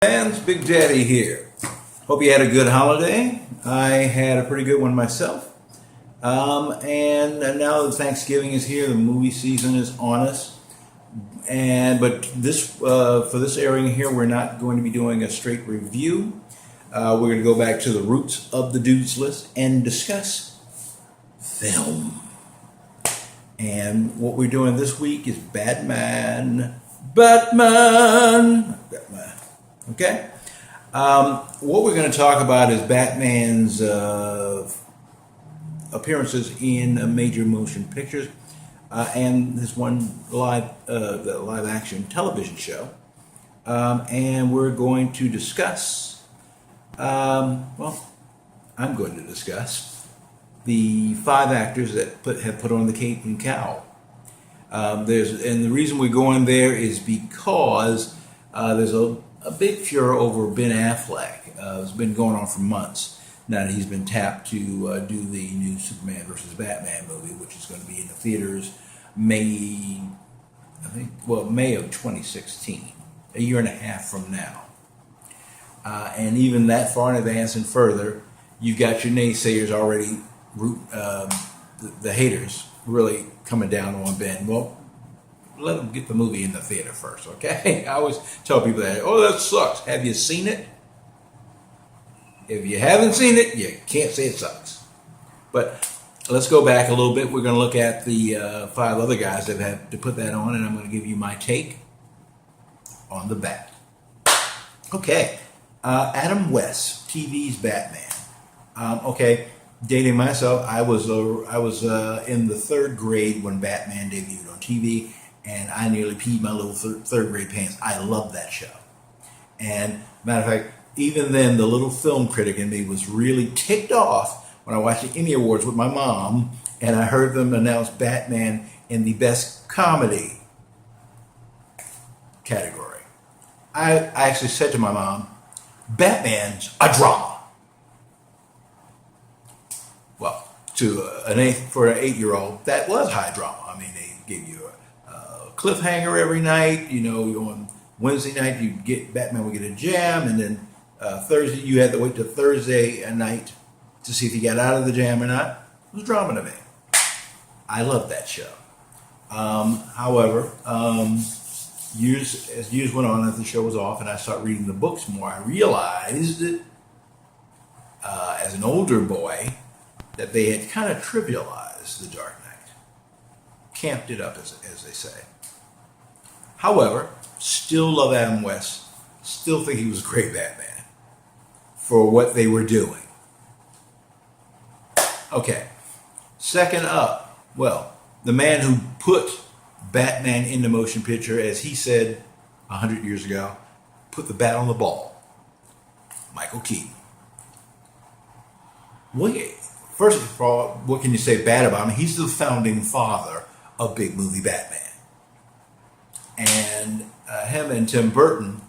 Fans, Big Daddy here. Hope you had a good holiday. I had a pretty good one myself. And now that Thanksgiving is here, the movie season is on us. But this for this airing here, we're not going to be doing a straight review. We're going to go back to the roots of the Dudes List and discuss film. And what we're doing this week is Batman. Okay? What we're going to talk about is Batman's appearances in major motion pictures and this one live action television show. And we're going to discuss, I'm going to discuss the 5 actors that have put on the cape and cowl. And the reason we're going there is because there's a big furor over Ben Affleck. It's been going on for months now that he's been tapped to do the new Superman versus Batman movie, which is going to be in the theaters May of 2016, a year and a half from now. And even that far in advance and further, you've got your naysayers already, the haters, really coming down on Ben. Well, let them get the movie in the theater first, okay? I always tell people that, that sucks. Have you seen it? If you haven't seen it, you can't say it sucks. But let's go back a little bit. We're going to look at the 5 other guys that have had to put that on, and I'm going to give you my take on the Bat. Okay, Adam West, TV's Batman. Dating myself, I was in the 3rd grade when Batman debuted on TV, and I nearly peed my little 3rd grade pants. I loved that show. And matter of fact, even then, the little film critic in me was really ticked off when I watched the Emmy Awards with my mom, and I heard them announce Batman in the Best Comedy category. I actually said to my mom, Batman's a drama. Well, for an 8-year-old, that was high drama. I mean, they gave you a cliffhanger every night. On Wednesday night, Batman would get a jam, and then Thursday you had to wait till Thursday night to see if he got out of the jam or not. It was drama to me. I loved that show. However, as years went on, as the show was off, and I started reading the books more, I realized that as an older boy, that they had kind of trivialized The Dark Knight, camped it up, as they say. However, still love Adam West, still think he was a great Batman for what they were doing. Okay, second up, the man who put Batman in the motion picture, as he said 100 years ago, put the bat on the ball, Michael Keaton. First of all, what can you say bad about him? He's the founding father of big movie Batman. And him and Tim Burton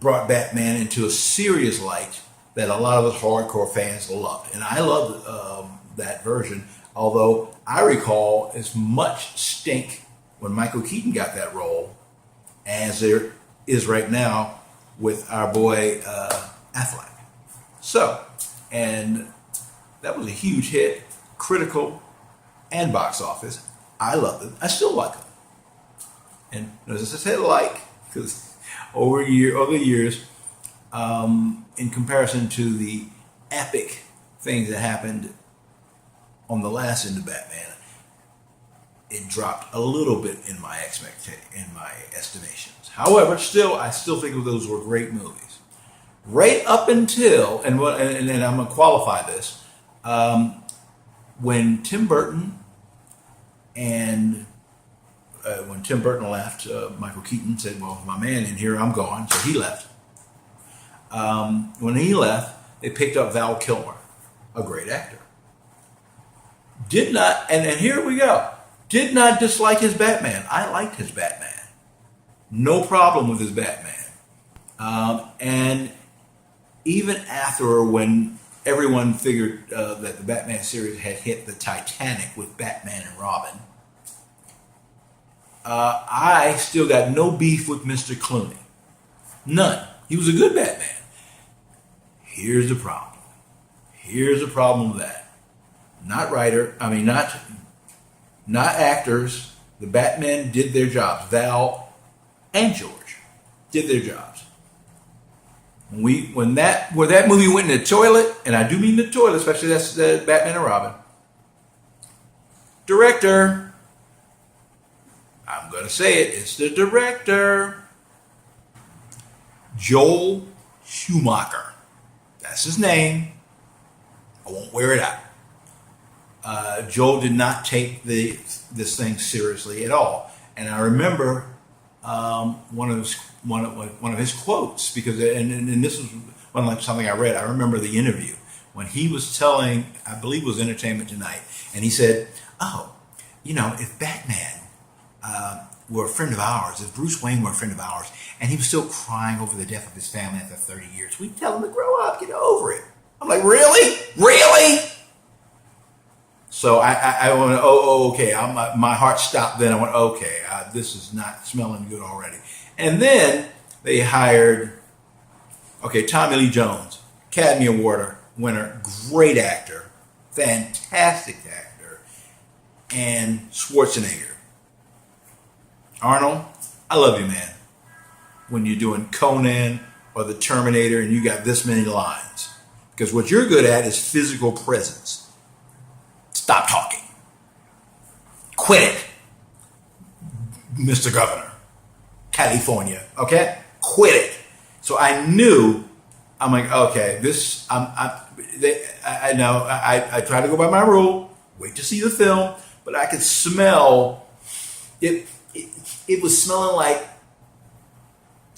brought Batman into a serious light that a lot of us hardcore fans loved. And I loved that version, although I recall as much stink when Michael Keaton got that role as there is right now with our boy Affleck. And that was a huge hit, critical and box office. I loved it. I still like it. And as I said, because over the years, in comparison to the epic things that happened on the last end of Batman, it dropped a little bit in my estimations. However, I still think those were great movies. Right up until, and I'm going to qualify this, when Tim Burton left, Michael Keaton said, well, my man in here, I'm gone, so he left. When he left, they picked up Val Kilmer, a great actor. And here we go, did not dislike his Batman. I liked his Batman. No problem with his Batman. And even after, when everyone figured that the Batman series had hit the Titanic with Batman and Robin, I still got no beef with Mr. Clooney. None. He was a good Batman. Here's the problem. Here's the problem with that. Not actors. The Batmen did their jobs. Val and George did their jobs. When that movie went in the toilet, and I do mean the toilet, especially that's the Batman and Robin. Director, I'm gonna say it. It's the director, Joel Schumacher. That's his name. I won't wear it out. Joel did not take this thing seriously at all, and I remember one of his quotes, because and this was like something I read. I remember the interview when he was telling, I believe it was Entertainment Tonight, and he said, "Oh, if Batman were a friend of ours, if Bruce Wayne were a friend of ours, and he was still crying over the death of his family after 30 years, we'd tell him to grow up, get over it." I'm like, really? So I went, okay. My heart stopped then. I went, okay, this is not smelling good already. And then they hired, Tommy Lee Jones, Academy Award winner, great actor, fantastic actor, and Schwarzenegger. Arnold, I love you, man. When you're doing Conan or the Terminator and you got this many lines. Because what you're good at is physical presence. Stop talking. Quit it, Mr. Governor, California. Okay, quit it. So I knew. I'm like, okay, this. I know. I try to go by my rule. Wait to see the film, but I could smell it. It was smelling like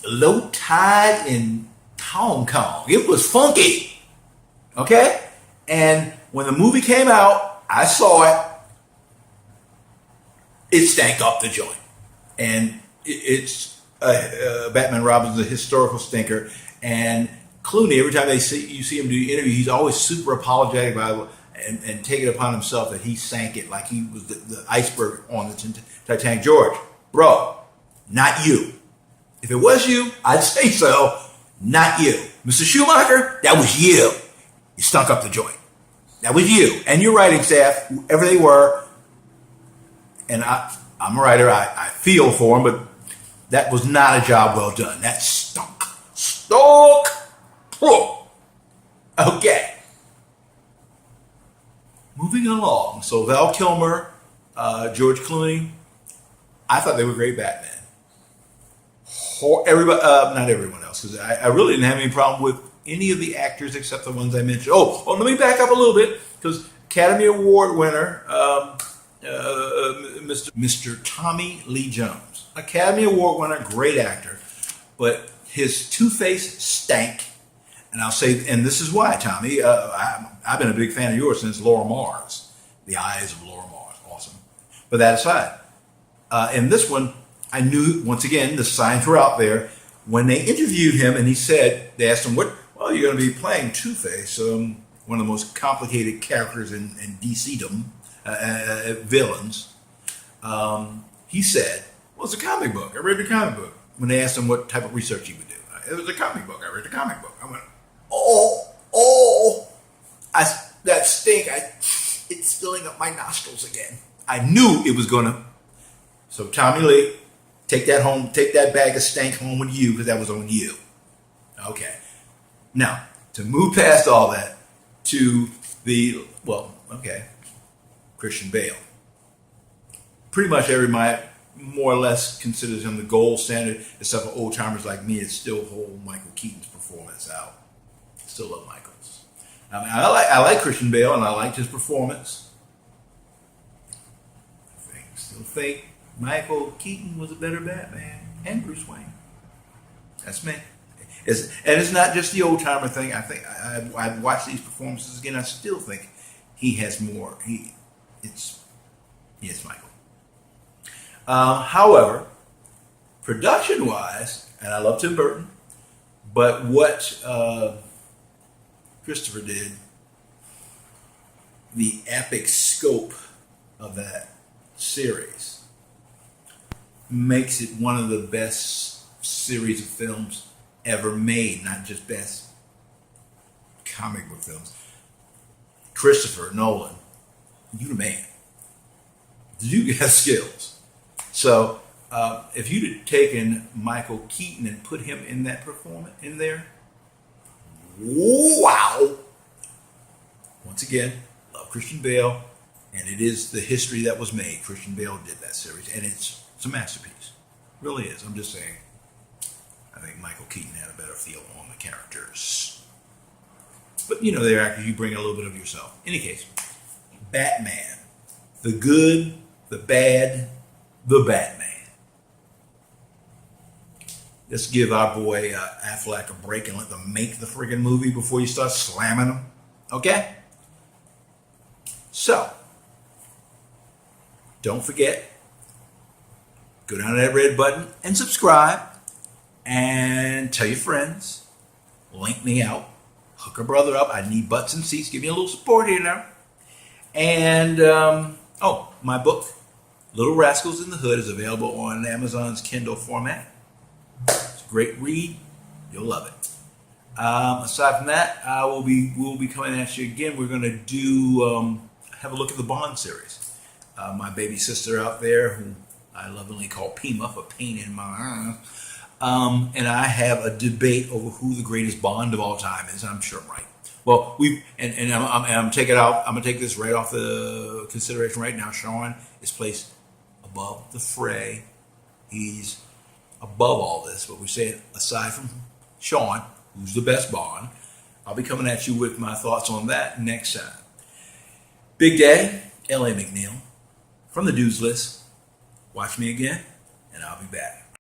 low tide in Hong Kong. It was funky. Okay, and when the movie came out, I saw it. It stank up the joint, and it's Batman Robin's a historical stinker. And Clooney, every time you see him do the interview, he's always super apologetic about it and take it upon himself that he sank it like he was the iceberg on the Titanic. George, bro, not you. If it was you, I'd say so. Not you, Mr. Schumacher. That was you. You stunk up the joint. That was you and your writing staff, whoever they were. And I'm a writer. I feel for them, but that was not a job well done. That stunk. Stunk. Okay. Moving along. So Val Kilmer, George Clooney, I thought they were great Batman. Everybody, not everyone else, because I really didn't have any problem with any of the actors except the ones I mentioned. Oh, let me back up a little bit, because Academy Award winner, Mr. Tommy Lee Jones, Academy Award winner, great actor, but his Two-Face stank. And I'll say, and this is why, Tommy, I've been a big fan of yours since Laura Mars, The Eyes of Laura Mars, awesome. But that aside, in this one, I knew, once again, the signs were out there. When they interviewed him and they asked him, well, you're going to be playing Two-Face, one of the most complicated characters in DC-dom, villains. He said, well, it's a comic book. I read the comic book. When they asked him what type of research he would do, it was a comic book. I read the comic book. I went, that stink. It's filling up my nostrils again. I knew it was going to. So Tommy Lee, take that home. Take that bag of stank home with you, because that was on you. Okay. Now, to move past all that to Christian Bale. Pretty much everybody more or less considers him the gold standard, except for old timers like me that still hold Michael Keaton's performance out. Still love Michael's. I mean, I like Christian Bale, and I liked his performance. I still think Michael Keaton was a better Batman and Bruce Wayne. That's me. It's not just the old timer thing. I think I've watched these performances again. I still think he has more. It's Michael. However, production-wise, and I love Tim Burton, but what Christopher did, the epic scope of that series, makes it one of the best series of films ever made, not just best comic book films. Christopher Nolan, you the man. The dude has skills. So if you'd have taken Michael Keaton and put him in that performance in there, wow. Once again, love Christian Bale, and it is the history that was made. Christian Bale did that series, and it's a masterpiece. It really is. I'm just saying, I think Michael Keaton had a better feel on the characters. But, you know, they're actors. You bring a little bit of yourself. In any case, Batman. The good, the bad, the Batman. Let's give our boy Affleck a break and let them make the friggin' movie before you start slamming them. Okay? So, don't forget, go down to that red button and subscribe and tell your friends. Link me out. Hook a brother up. I need butts and seats. Give me a little support here now. And, my book, Little Rascals in the Hood, is available on Amazon's Kindle format. It's a great read. You'll love it. Aside from that, we'll be coming at you again. We're going to do have a look at the Bond series. My baby sister out there, who I lovingly call Pima for pain in my eye, and I have a debate over who the greatest Bond of all time is. I'm sure I'm right. Well, I'm taking it out. I'm gonna take this right off the consideration right now. Sean is placed above the fray. He's above all this, but we're saying aside from Sean, who's the best Bond, I'll be coming at you with my thoughts on that next time. Big day, L.A. McNeil from the Dudes List. Watch me again, and I'll be back.